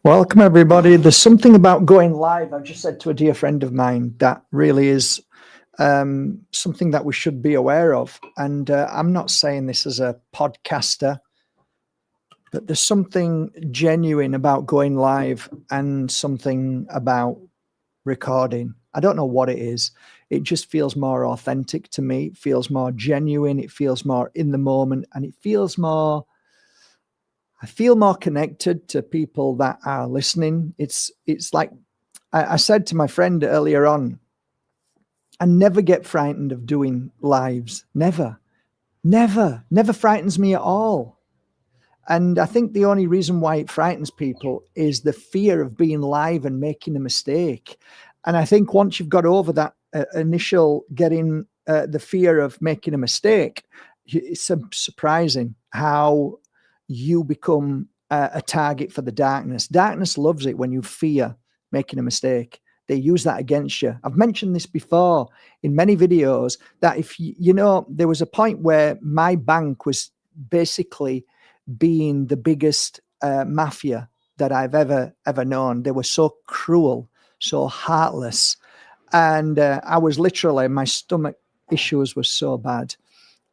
Welcome, everybody. There's something about going live. I just said to a dear friend of mine that really is something that we should be aware of. And I'm not saying this as a podcaster, but there's something genuine about going live and something about recording. I don't know what it is. It just feels more authentic to me. It feels more genuine. It feels more in the moment, and it feels more. I feel more connected to people that are listening. It's like I said to my friend earlier on, I never get frightened of doing lives. Never frightens me at all. And I think the only reason why it frightens people is the fear of being live and making a mistake. And I think once you've got over that initial getting the fear of making a mistake, it's surprising how you become a target for the darkness. Darkness loves it when you fear making a mistake. They use that against you. I've mentioned this before in many videos that if you know, there was a point where my bank was basically being the biggest mafia that I've ever known. They were so cruel, so heartless. And I was literally, my stomach issues were so bad.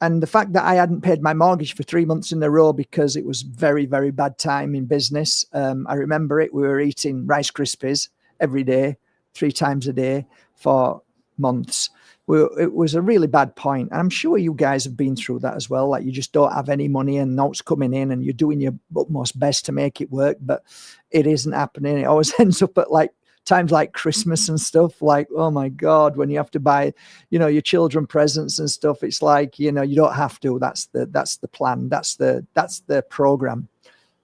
And the fact that I hadn't paid my mortgage for 3 months in a row because it was very, very bad time in business. I remember it. We were eating Rice Krispies every day, 3 times a day for months. It was a really bad point. And I'm sure you guys have been through that as well. Like you just don't have any money and notes coming in and you're doing your utmost best to make it work, but it isn't happening. It always ends up at like times like Christmas and stuff, like, oh my God, when you have to buy, you know, your children presents and stuff, it's like, you know, you don't have to. That's the plan. That's the program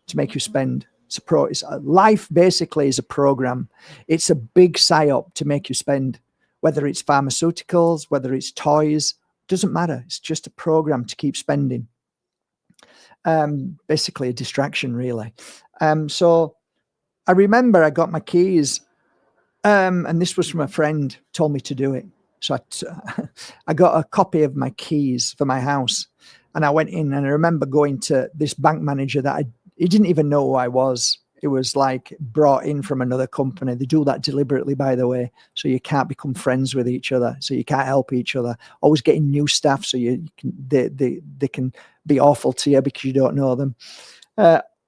to make you spend. Life basically is a program. It's a big psyop to make you spend, whether it's pharmaceuticals, whether it's toys, doesn't matter. It's just a program to keep spending. Basically a distraction, really. So I remember I got my keys. And this was from a friend, told me to do it. So I got a copy of my keys for my house. And I went in and I remember going to this bank manager that he didn't even know who I was. It was like brought in from another company. They do that deliberately, by the way. So you can't become friends with each other. So you can't help each other. Always getting new staff so they can be awful to you because you don't know them.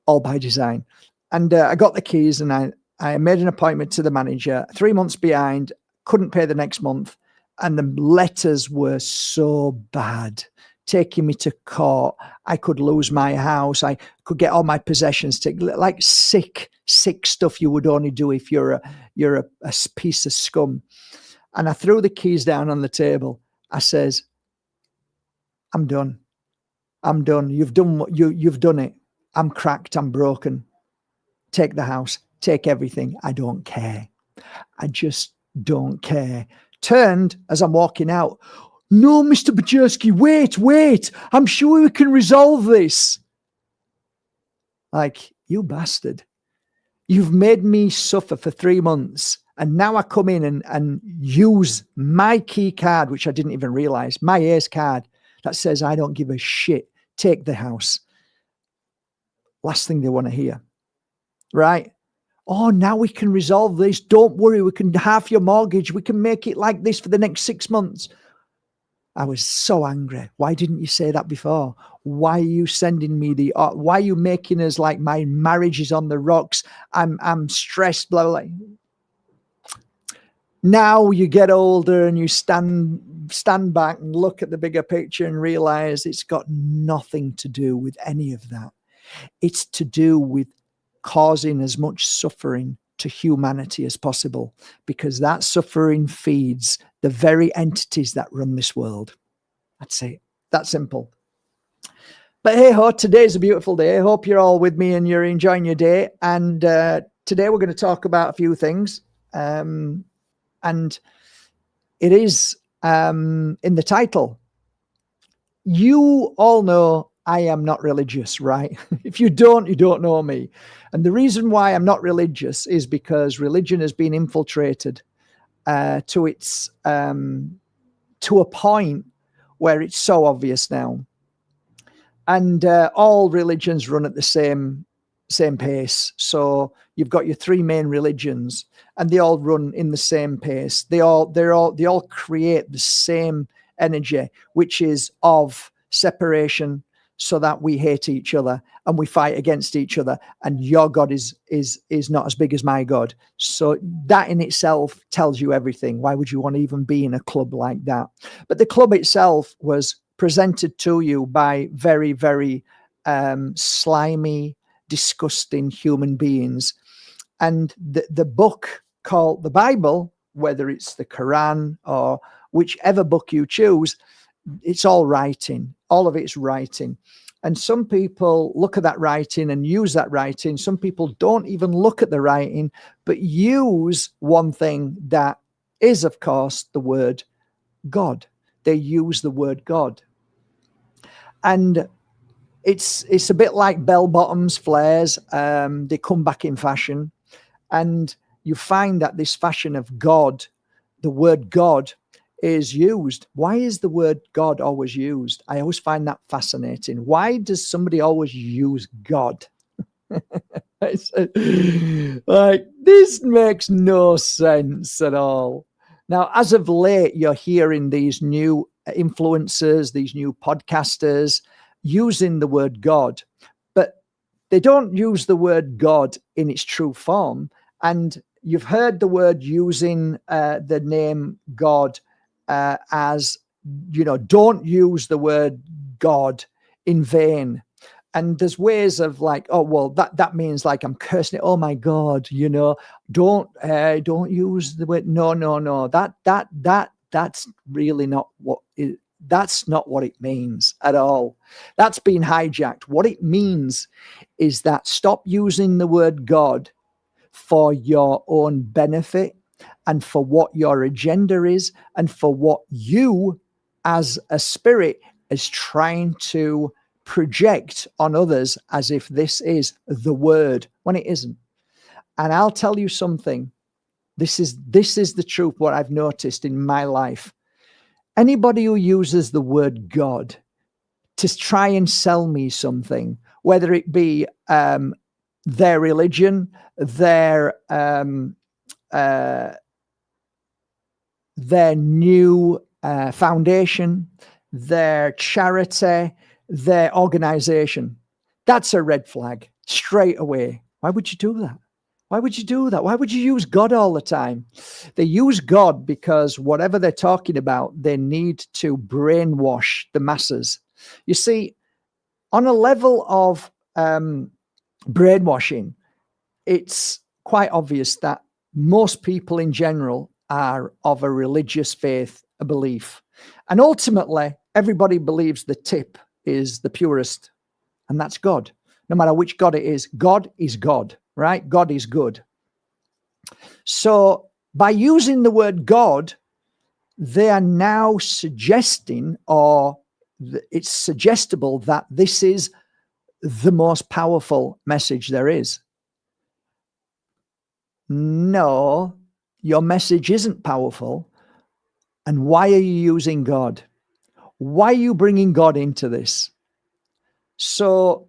All by design. And I got the keys and I made an appointment to the manager, 3 months behind, couldn't pay the next month. And the letters were so bad, taking me to court. I could lose my house. I could get all my possessions taken, like sick stuff you would only do if you're a piece of scum. And I threw the keys down on the table. I says, I'm done. You've done it. I'm cracked. I'm broken. Take the house. Take everything. I don't care. I just don't care. Turned as I'm walking out. No, Mr. Bajerski, wait. I'm sure we can resolve this. Like, you bastard. You've made me suffer for 3 months. And now I come in and use my key card, which I didn't even realize, my Ace card that says, I don't give a shit. Take the house. Last thing they want to hear. Right? Oh, now we can resolve this. Don't worry. We can half your mortgage. We can make it like this for the next 6 months. I was so angry. Why didn't you say that before? Why are you sending me why are you making us like my marriage is on the rocks? I'm stressed, blah, blah, blah. Now you get older and you stand back and look at the bigger picture and realize it's got nothing to do with any of that. It's to do with causing as much suffering to humanity as possible, because that suffering feeds the very entities that run this world. That's it. That simple. But hey ho, today's a beautiful day. I hope you're all with me and you're enjoying your day. And today we're going to talk about a few things. And it is in the title. You all know I am not religious, right? If you don't, you don't know me. And the reason why I'm not religious is because religion has been infiltrated to a point where it's so obvious now. And all religions run at the same pace. So you've got your three main religions, and they all run in the same pace. They all create the same energy, which is of separation, so that we hate each other and we fight against each other, and your God is not as big as my God. So that in itself tells you everything. Why would you want to even be in a club like that? But the club itself was presented to you by very, very slimy, disgusting human beings. And the book called the Bible, whether it's the Quran or whichever book you choose, it's all writing. All of it's writing. And some people look at that writing and use that writing. Some people don't even look at the writing, but use one thing that is, of course, the word God. They use the word God. And it's a bit like bell bottoms, flares. They come back in fashion. And you find that this fashion of God, the word God, is used. Why is the word God always used? I always find that fascinating. Why does somebody always use God? Like, this makes no sense at all. Now, as of late, you're hearing these new influencers, these new podcasters using the word God, but they don't use the word God in its true form. And you've heard the word using the name God as, don't use the word God in vain. And there's ways of like, oh, well, that means like I'm cursing it. Oh my God, don't use the word. No. That's really not what it, that's not what it means at all. That's been hijacked. What it means is that stop using the word God for your own benefit and for what your agenda is and for what you as a spirit is trying to project on others as if this is the word when it isn't. And I'll tell you something. This is the truth, what I've noticed in my life. Anybody who uses the word God to try and sell me something, whether it be their religion, their new foundation, their charity, their organization, that's a red flag straight away. Why would you do that? Why would you do that? Why would you use God all the time? They use God because whatever they're talking about, they need to brainwash the masses. You see, on a level of brainwashing, it's quite obvious that most people in general are of a religious faith, a belief. And ultimately, everybody believes the tip is the purest, and that's God. No matter which God it is, God is God, right? God is good. So by using the word God, they are now suggesting, or it's suggestible, that this is the most powerful message there is. No, your message isn't powerful. And why are you using God? Why are you bringing God into this? So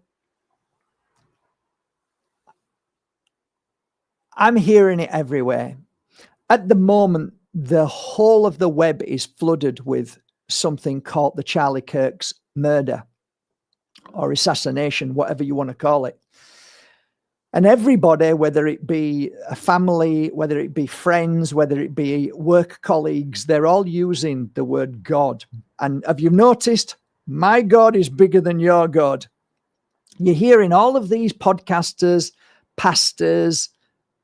I'm hearing it everywhere. At the moment, the whole of the web is flooded with something called the Charlie Kirk's murder or assassination, whatever you want to call it. And everybody, whether it be a family, whether it be friends, whether it be work colleagues, they're all using the word God. And have you noticed? My God is bigger than your God. You're hearing all of these podcasters, pastors,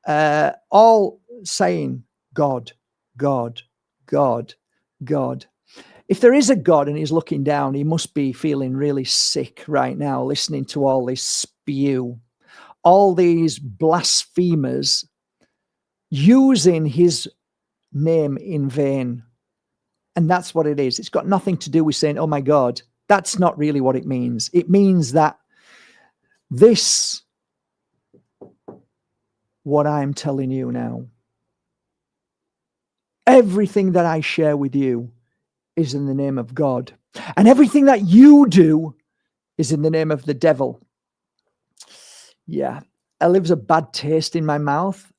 all saying God, God, God, God. If there is a God and he's looking down, he must be feeling really sick right now, listening to all this spew, all these blasphemers using his name in vain. And that's what it is. It's got nothing to do with saying, oh my God. That's not really what it means. It means that this, what I'm telling you now, everything that I share with you is in the name of God. And everything that you do is in the name of the devil. Yeah. it leaves a bad taste in my mouth.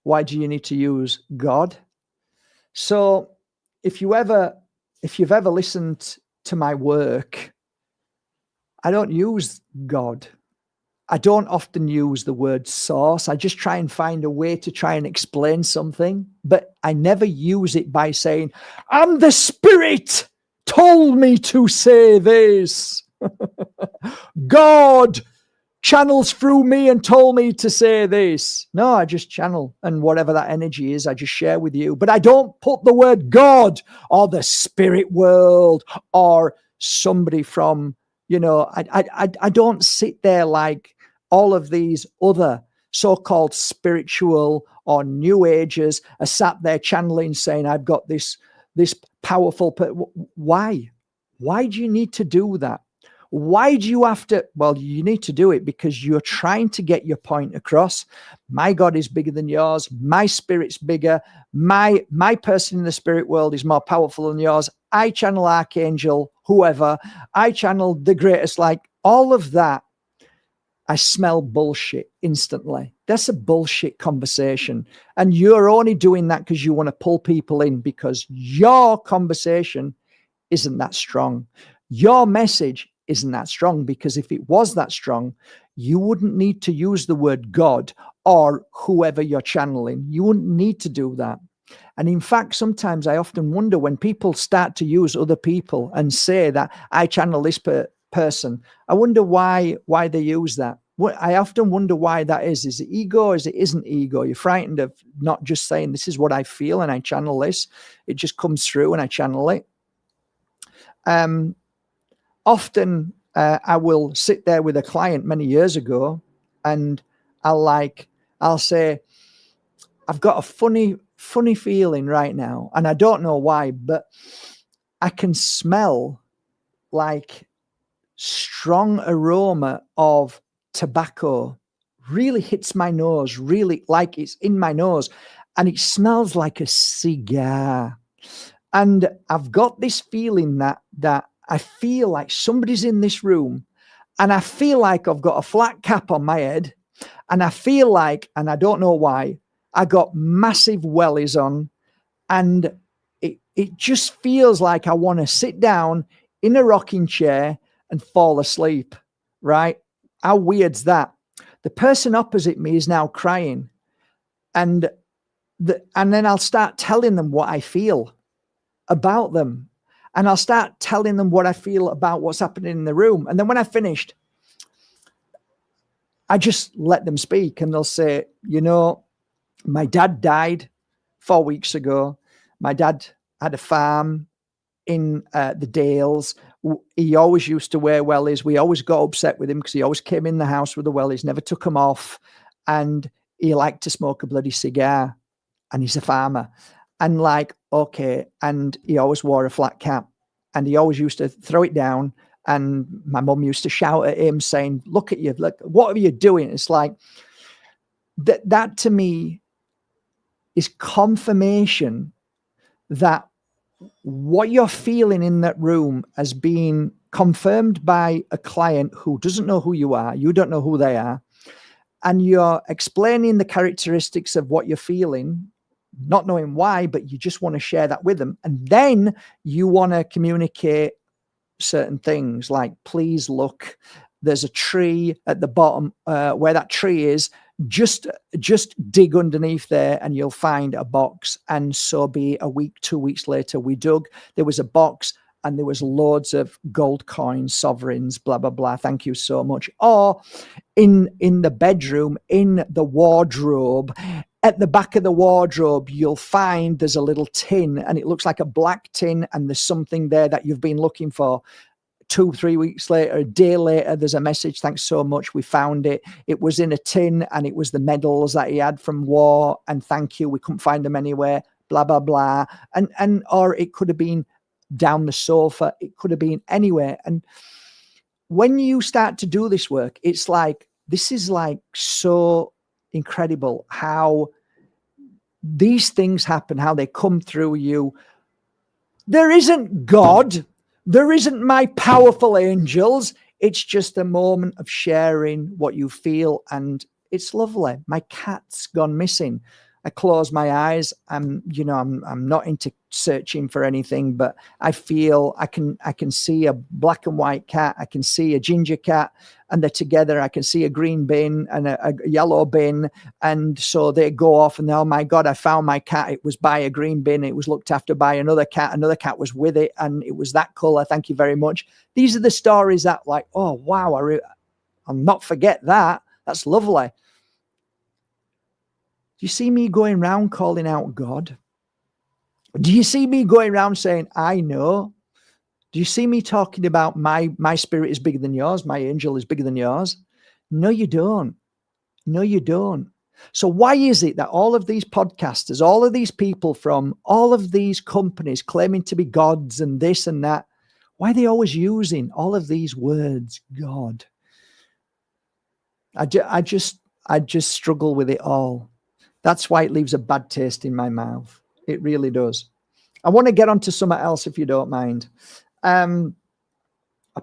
Why do you need to use God? So if you've ever listened to my work, I don't use God. I don't often use the word source. I just try and find a way to try and explain something, but I never use it by saying, "And the Spirit told me to say this." God channels through me and told me to say this. No, I just channel, and whatever that energy is, I just share with you. But I don't put the word God or the spirit world or somebody from, I don't sit there like all of these other so-called spiritual or new agers are sat there channeling, saying, "I've got this powerful." Why do you need to do that? Why do you have to? Well, you need to do it because you're trying to get your point across. My God is bigger than yours. My spirit's bigger. My person in the spirit world is more powerful than yours. I channel Archangel, whoever. I channel the greatest, like all of that. I smell bullshit instantly. That's a bullshit conversation. And you're only doing that because you want to pull people in, because your conversation isn't that strong. Your message isn't that strong, because if it was that strong, you wouldn't need to use the word God or whoever you're channeling. You wouldn't need to do that. And in fact, sometimes I often wonder when people start to use other people and say that I channel this person, I wonder why they use that. I often wonder why that is. Is it ego? Is it isn't ego? You're frightened of not just saying, "This is what I feel and I channel this." It just comes through and I channel it. Often I will sit there with a client many years ago, and I'll say, "I've got a funny feeling right now, and I don't know why, but I can smell like strong aroma of tobacco really hits my nose, really like it's in my nose, and it smells like a cigar. And I've got this feeling that I feel like somebody's in this room, and I feel like I've got a flat cap on my head, and I feel like, and I don't know why, I got massive wellies on, and it just feels like I want to sit down in a rocking chair and fall asleep, right? How weird's that? The person opposite me is now crying, and then I'll start telling them what I feel about them, and I'll start telling them what I feel about what's happening in the room. And then when I finished, I just let them speak, and they'll say, "My dad died 4 weeks ago. My dad had a farm in the Dales. He always used to wear wellies. We always got upset with him because he always came in the house with the wellies, never took them off. And he liked to smoke a bloody cigar. And he's a farmer." And okay. And he always wore a flat cap. And he always used to throw it down. And my mum used to shout at him saying, "Look at you. Look, what are you doing?" It's like that to me is confirmation that what you're feeling in that room has been confirmed by a client who doesn't know who you are. You don't know who they are. And you're explaining the characteristics of what you're feeling, not knowing why, but you just want to share that with them. And then you want to communicate certain things like, "Please look, there's a tree at the bottom where that tree is. Just dig underneath there and you'll find a box." And so be a week, 2 weeks later, we dug. There was a box and there was loads of gold coins, sovereigns, blah, blah, blah. Thank you so much. Or in the bedroom, in the wardrobe, at the back of the wardrobe, you'll find there's a little tin, and it looks like a black tin, and there's something there that you've been looking for. 2-3 weeks later, a day later, there's a message: "Thanks so much, we found it. It was in a tin, and it was the medals that he had from war, and thank you, we couldn't find them anywhere, blah, blah, blah." And or it could have been down the sofa, it could have been anywhere. And when you start to do this work, it's like, this is like so incredible how these things happen, how they come through you. There isn't God. There isn't my powerful angels. It's just a moment of sharing what you feel and It's lovely. My cat's gone missing. I close my eyes. I'm not into searching for anything, but I feel I can see a black and white cat. I can see a ginger cat, and they're together. I can see a green bin and a yellow bin. And so they go off and, oh my God, I found my cat. It was by a green bin. It was looked after by another cat. Another cat was with it, and it was that color. Thank you very much. These are the stories that, like, oh, wow, I'll not forget that. That's lovely. Do you see me going around calling out God? Do you see me going around saying, I know? Do you see me talking about my spirit is bigger than yours? My angel is bigger than yours? No, you don't. No, you don't. So why is it that all of these podcasters, all of these people from all of these companies claiming to be gods and this and that, why are they always using all of these words, God? I just struggle with it all. That's why it leaves a bad taste in my mouth. It really does. I want to get on to something else, if you don't mind. I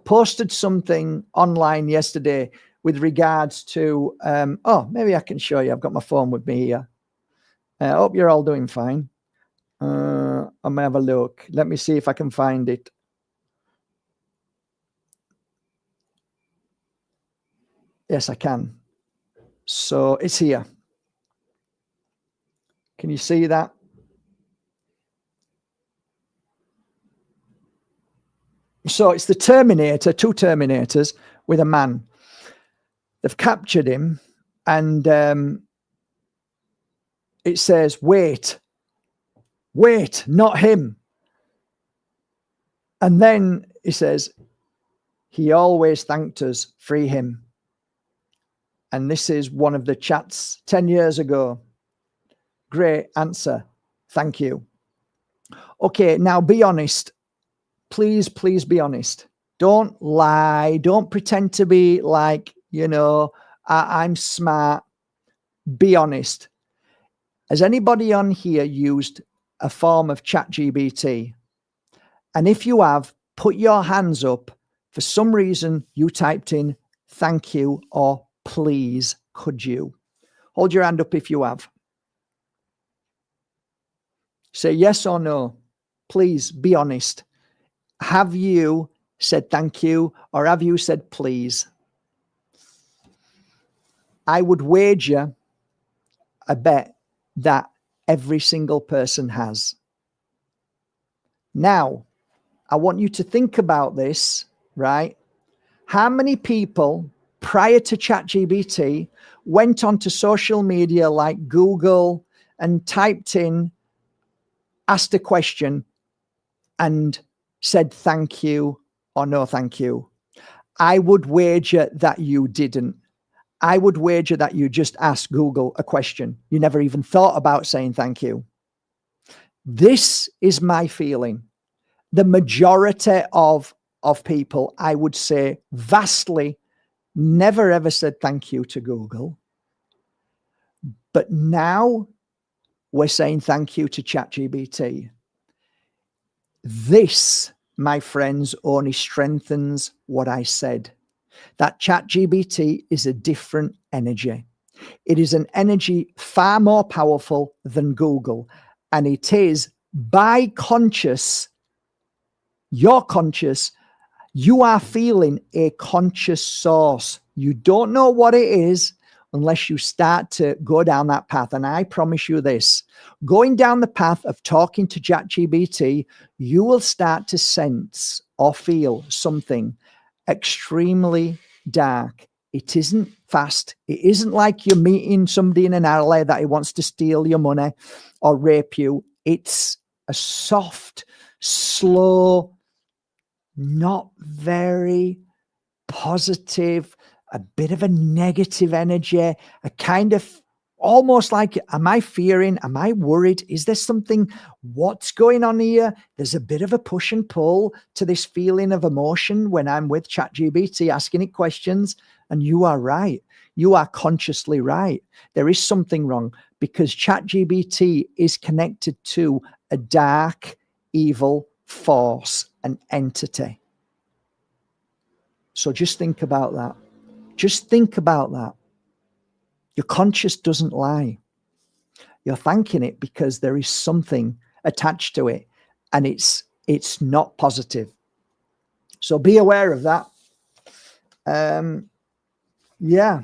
posted something online yesterday with regards to, maybe I can show you. I've got my phone with me here. I hope you're all doing fine. I'm going to have a look. Let me see if I can find it. Yes, I can. So it's here. Can you see that? So it's the Terminator, two Terminators with a man. They've captured him, and it says, wait, not him. And then he says, he always thanked us, free him. And this is one of the chats 10 years ago. Great answer. Thank you. Okay, now be honest. Please be honest. Don't lie. Don't pretend to be like, I'm smart. Be honest. Has anybody on here used a form of ChatGPT? And if you have, put your hands up. For some reason, you typed in thank you or please, could you? Hold your hand up if you have. Say yes or no. Please be honest. Have you said thank you or have you said please? I would wager a bet that every single person has. Now, I want you to think about this, right? How many people prior to ChatGPT went onto social media like Google and typed in, asked a question and said thank you or no thank you? I would wager that you didn't. I would wager that you just asked Google a question. You never even thought about saying thank you. This is my feeling. The majority of people, I would say vastly, never ever said thank you to Google. But now we're saying thank you to ChatGPT. This, my friends, only strengthens what I said. That ChatGPT is a different energy. It is an energy far more powerful than Google. And it is by conscious, you're conscious, you are feeling a conscious source. You don't know what it is unless you start to go down that path. And I promise you this, going down the path of talking to ChatGPT, you will start to sense or feel something extremely dark. It isn't fast. It isn't like you're meeting somebody in an alley that he wants to steal your money or rape you. It's a soft, slow, not very positive, a bit of a negative energy, a kind of almost like, am I fearing? Am I worried? Is there something? What's going on here? There's a bit of a push and pull to this feeling of emotion when I'm with ChatGPT asking it questions. And you are right. You are consciously right. There is something wrong because ChatGPT is connected to a dark, evil force, an entity. So just think about that. Just think about that. Your conscious doesn't lie. You're thanking it because there is something attached to it, and it's not positive. So be aware of that. Yeah,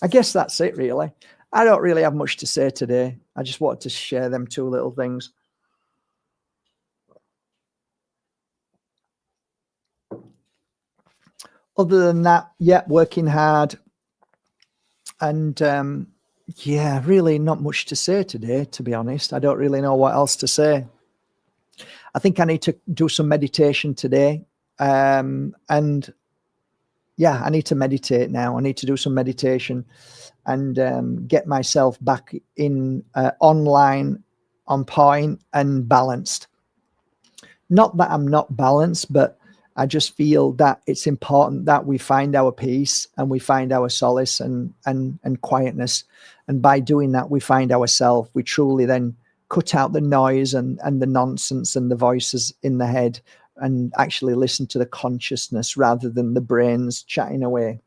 I guess that's it, really. I don't really have much to say today. I just wanted to share them two little things. Other than that, yeah, working hard. And yeah, really not much to say today, to be honest. I don't really know what else to say. I think I need to do some meditation today. And yeah, I need to meditate now. I need to do some meditation and get myself back in online, on point and balanced. Not that I'm not balanced, but I just feel that it's important that we find our peace and we find our solace and quietness. And by doing that, we find ourselves. We truly then cut out the noise and the nonsense and the voices in the head, and actually listen to the consciousness rather than the brains chatting away.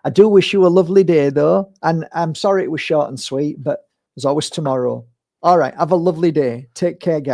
I do wish you a lovely day, though. And I'm sorry it was short and sweet, but there's always tomorrow. All right. Have a lovely day. Take care, guys.